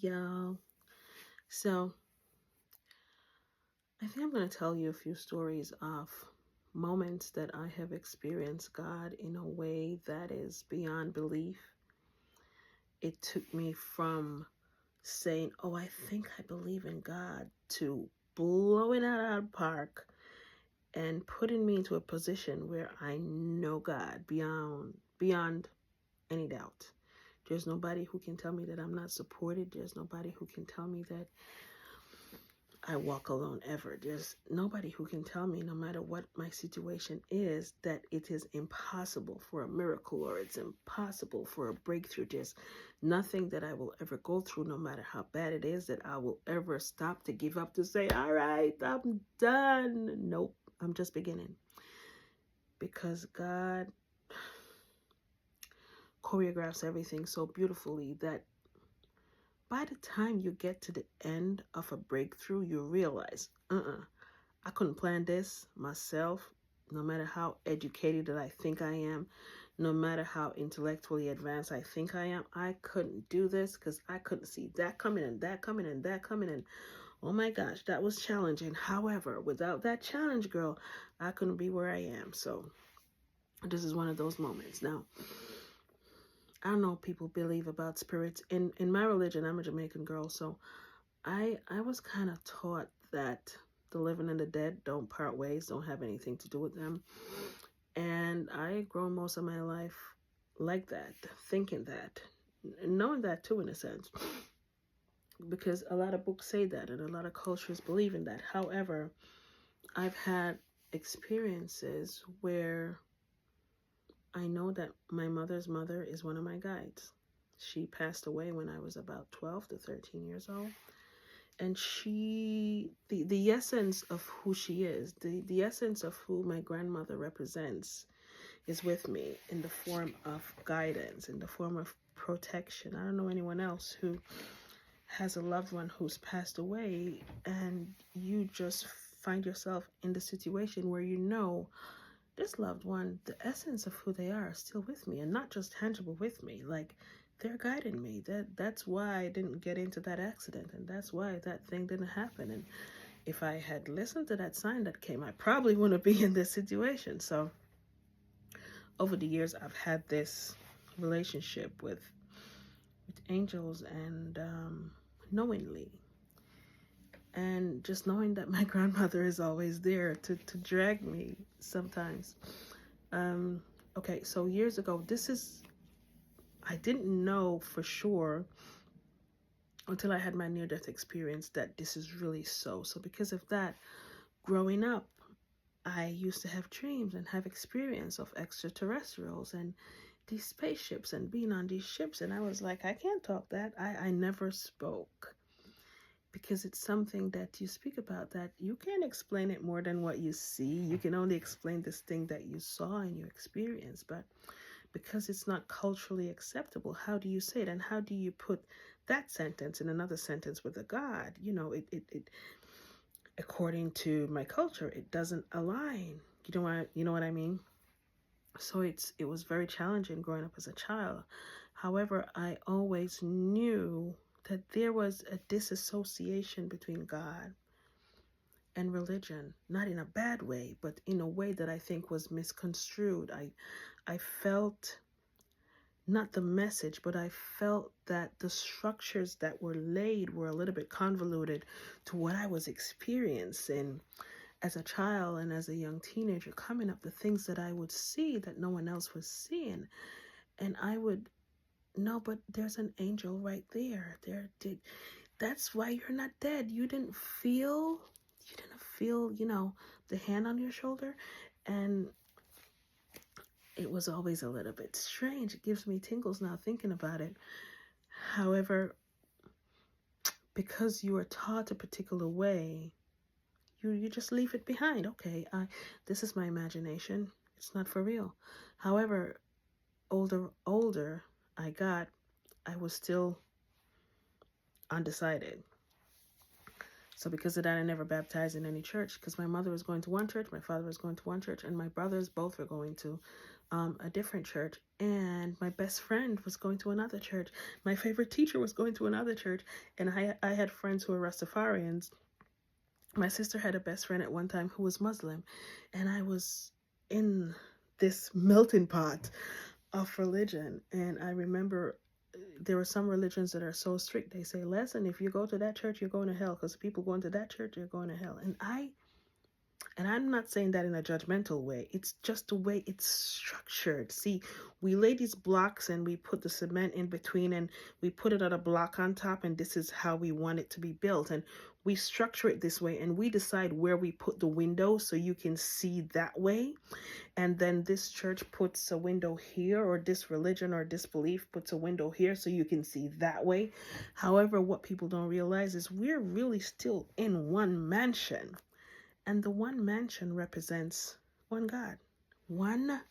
y'all. So, I think I'm going to tell you a few stories of moments that I have experienced God in a way that is beyond belief. It took me from saying, "Oh, I think I believe in God," to blowing it out of the park and putting me into a position where I know God beyond any doubt. There's nobody who can tell me that I'm not supported. There's nobody who can tell me that I walk alone ever. There's nobody who can tell me, no matter what my situation is, that it is impossible for a miracle or it's impossible for a breakthrough. There's nothing that I will ever go through, no matter how bad it is, that I will ever stop to give up, to say, all right, I'm done. Nope, I'm just beginning. Because God choreographs everything so beautifully that by the time you get to the end of a breakthrough, you realize, I couldn't plan this myself, no matter how educated that I think I am, no matter how intellectually advanced I think I am. I couldn't do this because I couldn't see that coming and that coming and that coming. And oh my gosh, that was challenging. However, without that challenge, girl, I couldn't be where I am. So this is one of those moments. Now, I don't know what people believe about spirits. In my religion, I'm a Jamaican girl, so I was kind of taught that the living and the dead don't part ways, don't have anything to do with them. And I grown most of my life like that, thinking that, knowing that too, in a sense, because a lot of books say that and a lot of cultures believe in that. However, I've had experiences where I know that my mother's mother is one of my guides. She passed away when I was about 12 to 13 years old. And the essence of who she is, the essence of who my grandmother represents is with me in the form of guidance, in the form of protection. I don't know anyone else who has a loved one who's passed away and you just find yourself in the situation where you know this loved one, the essence of who they are still with me, and not just tangible with me, like they're guiding me. That's why I didn't get into that accident, and that's why that thing didn't happen. And if I had listened to that sign that came, I probably wouldn't be in this situation. So over the years, I've had this relationship with angels, and knowingly, and just knowing that my grandmother is always there to drag me sometimes. Okay, so years ago, I didn't know for sure until I had my near-death experience that this is really so. So because of that, growing up, I used to have dreams and have experience of extraterrestrials and these spaceships and being on these ships. And I was like, I can't talk that. I never spoke, because it's something that you speak about that you can't explain it more than what you see. You can only explain this thing that you saw and you experienced. But because it's not culturally acceptable, how do you say it? And how do you put that sentence in another sentence with a God? You know, it according to my culture, it doesn't align. You know what I mean? So it was very challenging growing up as a child. However, I always knew that there was a disassociation between God and religion, not in a bad way, but in a way that I think was misconstrued. I felt not the message, but I felt that the structures that were laid were a little bit convoluted to what I was experiencing as a child and as a young teenager coming up, the things that I would see that no one else was seeing. And I would, no, but there's an angel right there. That's why you're not dead. You didn't feel, the hand on your shoulder. And it was always a little bit strange. It gives me tingles now thinking about it. However, because you are taught a particular way, you just leave it behind. Okay, this is my imagination. It's not for real. However, older I got, I was still undecided. So because of that, I never baptized in any church, because my mother was going to one church, my father was going to one church, and my brothers both were going to a different church, and my best friend was going to another church. My favorite teacher was going to another church, and I had friends who were Rastafarians. My sister had a best friend at one time who was Muslim, and I was in this melting pot of religion. And I remember there are some religions that are so strict. They say, listen, if you go to that church, you're going to hell, because people going to that church, you're going to hell. And I'm not saying that in a judgmental way. It's just the way it's structured. See, we lay these blocks and we put the cement in between and we put it on a block on top, and this is how we want it to be built. And we structure it this way, and we decide where we put the window so you can see that way. And then this church puts a window here, or this religion or this belief puts a window here so you can see that way. However, what people don't realize is we're really still in one mansion. And the one mansion represents one God, one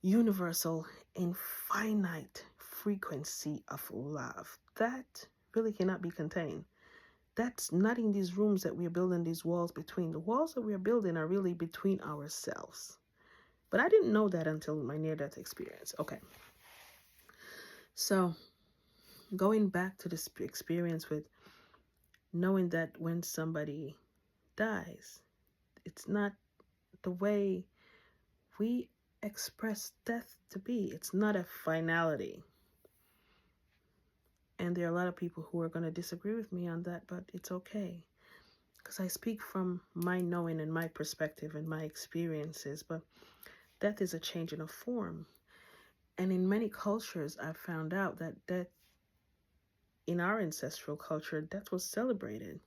universal, infinite frequency of love that really cannot be contained. That's not in these rooms that we're building, these walls between. The walls that we're building are really between ourselves. But I didn't know that until my near-death experience. Okay. So going back to this experience with knowing that when somebody dies, it's not the way we express death to be. It's not a finality. And there are a lot of people who are going to disagree with me on that, but it's okay, because I speak from my knowing and my perspective and my experiences. But death is a change in a form. And in many cultures, I've found out that death, in our ancestral culture, death was celebrated,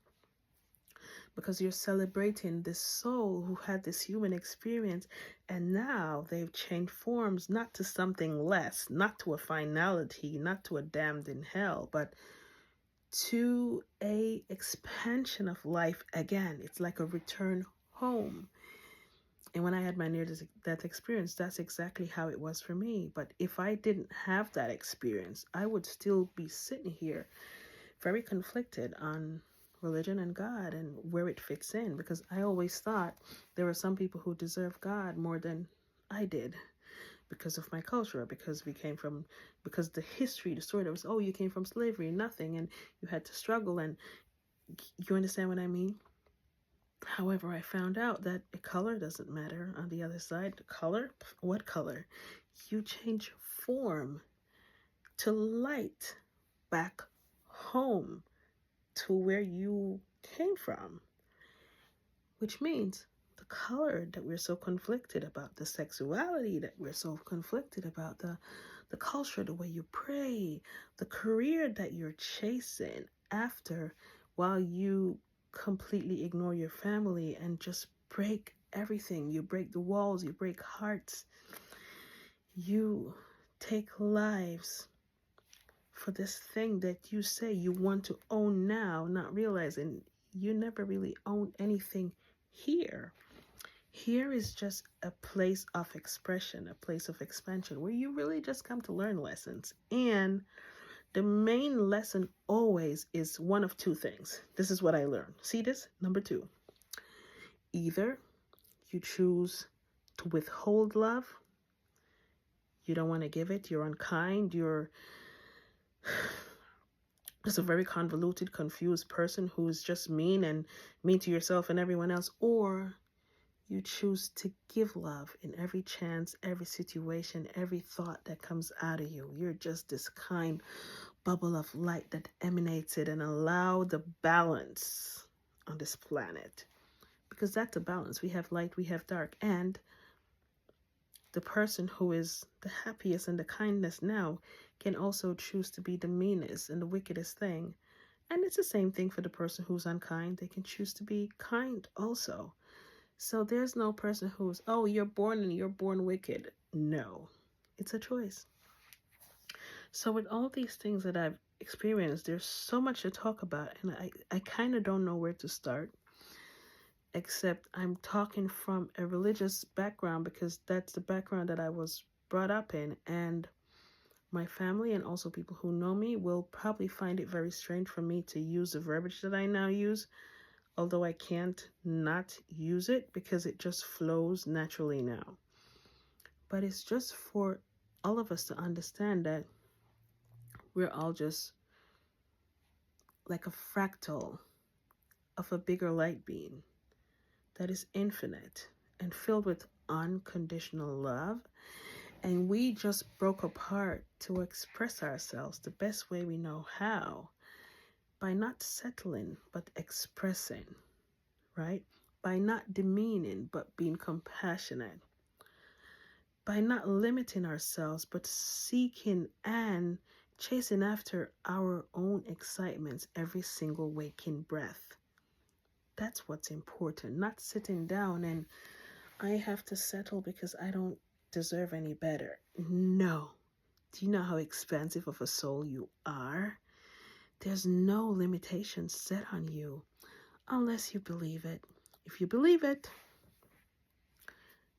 because you're celebrating this soul who had this human experience, and now they've changed forms, not to something less, not to a finality, not to a damned in hell, but to a expansion of life again. It's like a return home. And when I had my near-death experience, that's exactly how it was for me. But if I didn't have that experience, I would still be sitting here very conflicted on religion and God and where it fits in, because I always thought there were some people who deserve God more than I did, because of my culture, because the history, the story that was, oh, you came from slavery, nothing, and you had to struggle, and you understand what I mean? However, I found out that the color doesn't matter on the other side. The color, what color? You change form to light back home to where you came from, which means the color that we're so conflicted about, the sexuality that we're so conflicted about, the culture, the way you pray, the career that you're chasing after, while you completely ignore your family and just break everything. You break the walls, you break hearts, you take lives for this thing that you say you want to own now, not realizing you never really own anything here. Here is just a place of expression, a place of expansion, where you really just come to learn lessons. And the main lesson always is one of two things. This is what I learned. See this? Number 2. Either you choose to withhold love, you don't want to give it, you're unkind, you're just a very convoluted, confused person who's just mean to yourself and everyone else, or you choose to give love in every chance, every situation, every thought that comes out of you. You're just this kind bubble of light that emanates it, and allow the balance on this planet, because that's a balance. We have light, we have dark, and the person who is the happiest and the kindest now can also choose to be the meanest and the wickedest thing. And it's the same thing for the person who's unkind. They can choose to be kind also. So there's no person who's, oh, you're born wicked. No, it's a choice. So with all these things that I've experienced, there's so much to talk about, and I kind of don't know where to start, except I'm talking from a religious background, because that's the background that I was brought up in, and my family and also people who know me will probably find it very strange for me to use the verbiage that I now use, although I can't not use it because it just flows naturally now. But it's just for all of us to understand that we're all just like a fractal of a bigger light being that is infinite and filled with unconditional love. And we just broke apart to express ourselves the best way we know how, by not settling but expressing, right? By not demeaning but being compassionate, by not limiting ourselves but seeking and chasing after our own excitements every single waking breath. That's what's important, not sitting down and I have to settle because I don't deserve any better. No. Do you know how expansive of a soul you are? There's no limitation set on you unless you believe it. If you believe it,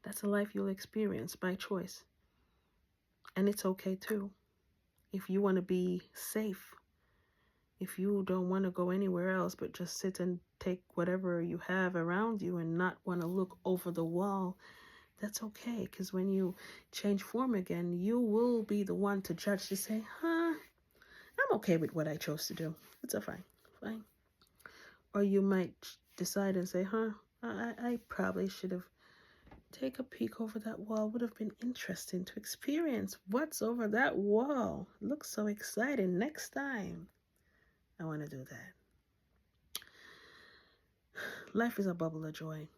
that's a life you'll experience by choice. And it's okay too. If you want to be safe, if you don't want to go anywhere else but just sit and take whatever you have around you and not want to look over the wall, that's okay. Because when you change form again, you will be the one to judge, to say, I'm okay with what I chose to do. It's a fine. Or you might decide and say, I probably should have take a peek over that wall. Would have been interesting to experience what's over that wall. Looks so exciting. Next time, I want to do that. Life is a bubble of joy.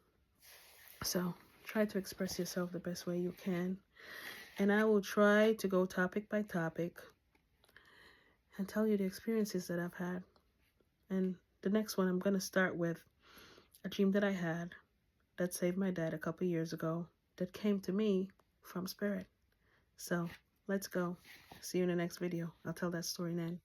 So try to express yourself the best way you can. And I will try to go topic by topic and tell you the experiences that I've had. And the next one, I'm going to start with a dream that I had that saved my dad a couple years ago, that came to me from spirit. So let's go. See you in the next video. I'll tell that story then.